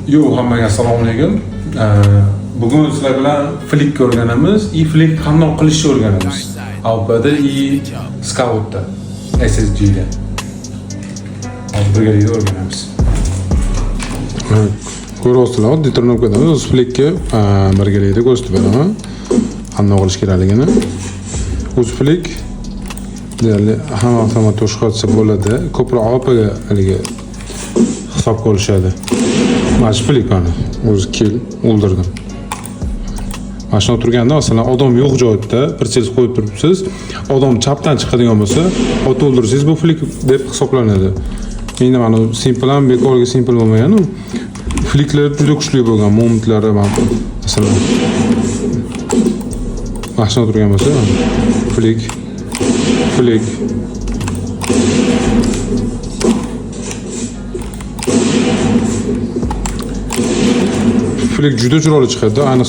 Yo'q, hammaga assalomu alaykum. Bugun sizlar bilan flick o'rganamiz. Flick qanday qilishni o'rganamiz. Avvalda Scout'da SSG'da. Hozir birgalikda o'rganamiz. Ko'ryapsizlar, oddiy trenovadan o'z flickni birgalikda ko'rsatib beraman. Qanday qilish kerakligini. O'z flick deyarli hamma avtomat to'shqotsa bo'ladi. Ko'proq APga haligi hisobga olishadi. Mana shu flick mana o'zi kill o'ldirdim. Mana shuna turganda masalan odam yo'q joyda pritsel qo'yib turibsiz, odam chapdan chiqadigan bo'lsa, ot o'ldirsangiz bu flick deb hisoblanadi. Endi mana simple ham bekorga simple bo'lmagan, flicklar juda kuchli bo'lgan momentlari masalan mana shuna turgan bo'lsa, flick juda chiroyli chiqadi. Ayniqsa